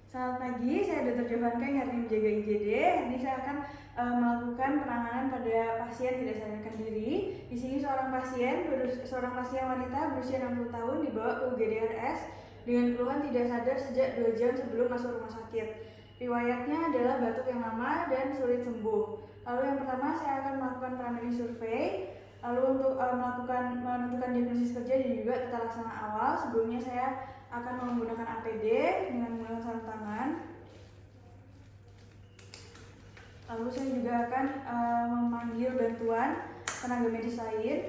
Selamat pagi, saya Dr. Jovanka yang hari ini menjaga IGD. Hari ini saya akan melakukan penanganan pada pasien tidak sadarkan diri. Di sini seorang pasien wanita berusia 60 tahun dibawa ke UGD RS dengan keluhan tidak sadar sejak 2 jam sebelum masuk rumah sakit. Riwayatnya adalah batuk yang lama dan sulit sembuh. Lalu yang pertama saya akan melakukan primary survey. Lalu untuk menentukan diagnosis kerja dan juga tata laksana awal, sebelumnya saya akan menggunakan APD dengan menggunakan sarung tangan. Lalu saya juga akan memanggil bantuan tenaga medis lain.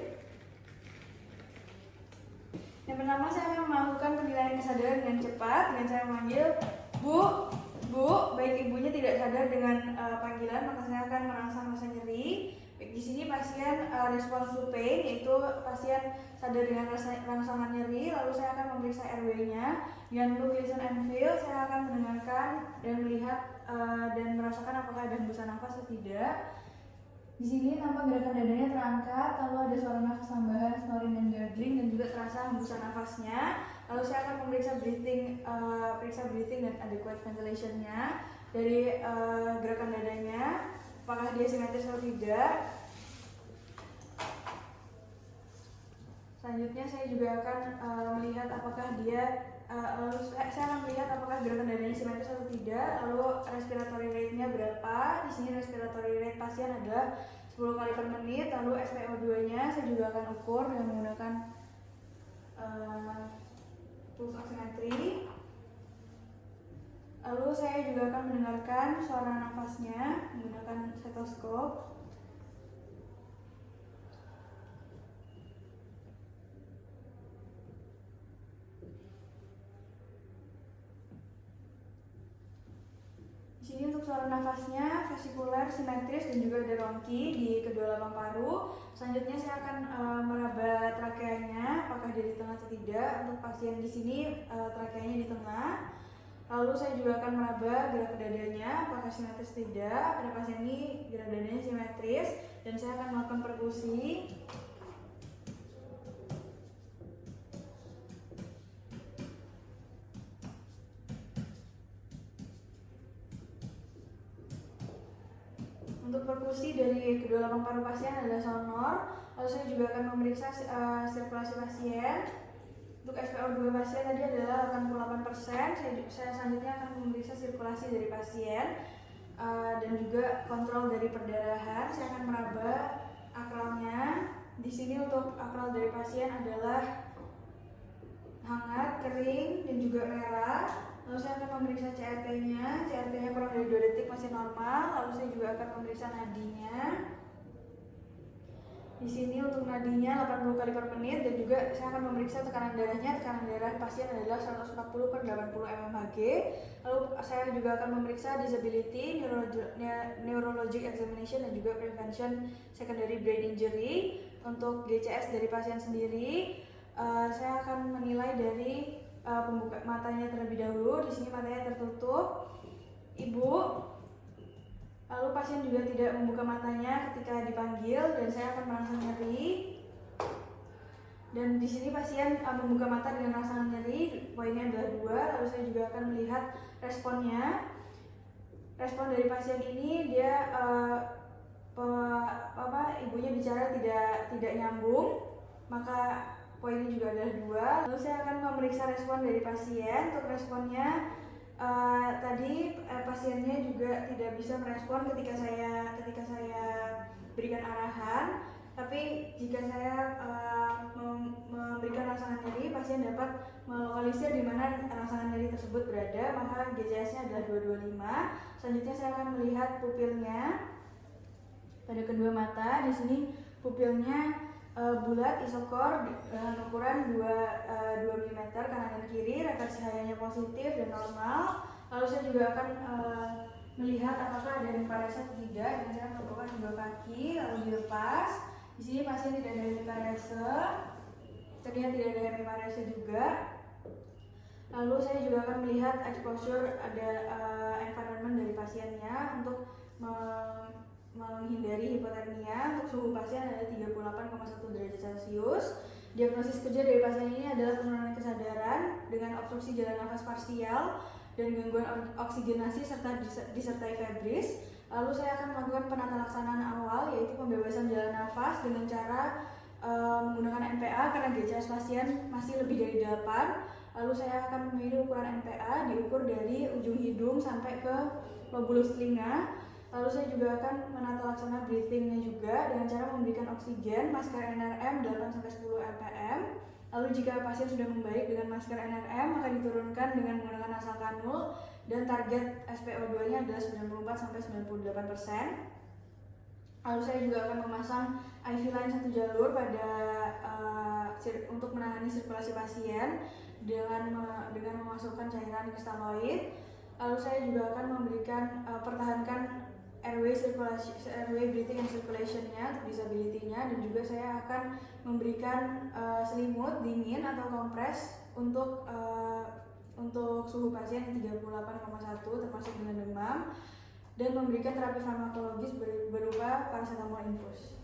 Yang pertama saya akan melakukan penilaian kesadaran dengan cepat dengan saya memanggil Bu, baik ibunya tidak sadar dengan panggilan, maka saya akan merangsang rasa nyeri. Di sini pasien response to pain, yaitu pasien sadar dengan rangsangan nyeri. Lalu saya akan memeriksa airway-nya. Dengan look, listen, and feel, saya akan mendengarkan dan melihat dan merasakan apakah ada hembusan nafas atau tidak. Di sini tampak gerakan dadanya terangkat, lalu ada suara nafas tambahan, snoring dan gargling, dan juga terasa hembusan nafasnya. Lalu saya akan memeriksa breathing dan adequate ventilation-nya dari gerakan dadanya, apakah dia simetris atau tidak. Selanjutnya saya juga akan melihat apakah saya akan melihat apakah gerakan dadanya simetris atau tidak. Lalu respiratory rate-nya berapa? Di sini respiratory rate pasien adalah 10 kali per menit. Lalu SpO2-nya saya juga akan ukur dengan menggunakan pulse oximetry. Lalu saya juga akan mendengarkan suara nafasnya menggunakan stetoskop. Di sini untuk suara nafasnya vesikuler, simetris, dan juga ada rongki di kedua lambung paru. Selanjutnya saya akan meraba trakeanya, apakah dia di tengah atau tidak. Untuk pasien di sini trakeanya di tengah. Lalu saya juga akan meraba gerak dadanya, apakah simetris atau tidak. Pada pasien ini gerak dadanya simetris, dan saya akan melakukan perkusi. Untuk perkusi dari kedua lambung paru pasien adalah sonor. Lalu saya juga akan memeriksa sirkulasi pasien. Untuk SpO2 pasien tadi adalah 88%. Saya selanjutnya akan memeriksa sirkulasi dari pasien dan juga kontrol dari perdarahan. Saya akan meraba akralnya. Di sini untuk akral dari pasien adalah hangat, kering, dan juga merah. Lalu saya akan memeriksa CRP-nya. CRP-nya kurang dari 2 detik masih normal. Lalu saya juga akan memeriksa nadinya. Di sini untuk nadinya 80 kali per menit, dan juga saya akan memeriksa tekanan darahnya. Tekanan darah pasien adalah 140/80 mmHg. Lalu saya juga akan memeriksa disability, neurologic examination, dan juga prevention secondary brain injury. Untuk GCS dari pasien sendiri, saya akan menilai dari pembuka matanya terlebih dahulu. Di sini matanya tertutup, Ibu. Lalu pasien juga tidak membuka matanya ketika dipanggil, dan saya akan merangsang nyeri. Dan di sini pasien membuka mata dengan rangsangan nyeri, poinnya adalah 2. Lalu saya juga akan melihat responnya. Respon dari pasien ini dia ibunya bicara tidak nyambung, maka poinnya juga adalah 2. Lalu saya akan memeriksa respon dari pasien. Untuk responnya pasiennya juga tidak bisa merespon ketika saya berikan arahan. Tapi jika saya memberikan rangsangan nyeri, pasien dapat melokalisir di mana rangsangan nyeri tersebut berada, maka GCS-nya adalah 225. Selanjutnya saya akan melihat pupilnya pada kedua mata. Di sini pupilnya bulat, isokor, dengan ukuran 2 mm kanan dan kiri. Refleksi cahayanya positif dan normal. Lalu saya juga akan melihat apakah ada hemiparese atau tidak. Dan saya melakukan kedua kaki lalu dilepas. Di sini pasien tidak ada hemiparese, terlihat tidak ada hemiparese juga. Lalu saya juga akan melihat exposure, ada environment dari pasiennya untuk menghindari hipotermia. Untuk suhu pasien adalah 38,1 derajat Celcius. Diagnosis kerja dari pasien ini adalah penurunan kesadaran dengan obstruksi jalan nafas parsial dan gangguan oksigenasi serta disertai febris. Lalu saya akan melakukan penata laksanaan awal, yaitu pembebasan jalan nafas dengan cara menggunakan NPA karena GCS pasien masih lebih dari 8. Lalu saya akan memilih ukuran NPA, diukur dari ujung hidung sampai ke lobulus telinga. Lalu saya juga akan menata laksana breathingnya juga dengan cara memberikan oksigen, masker NRM 8-10 rpm. Lalu jika pasien sudah membaik dengan masker NRM, maka diturunkan dengan menggunakan nasal kanul dan target SpO2-nya adalah 94-98%. Lalu saya juga akan memasang IV line 1 jalur pada untuk menangani sirkulasi pasien dengan memasukkan cairan kristaloid. Lalu saya juga akan memberikan pertahankan airway breathing and circulation-nya untuk disability-nya, dan juga saya akan memberikan selimut dingin atau kompres untuk suhu pasien yang 38,1 termasuk dengan demam, dan memberikan terapi farmakologis berupa paracetamol infus.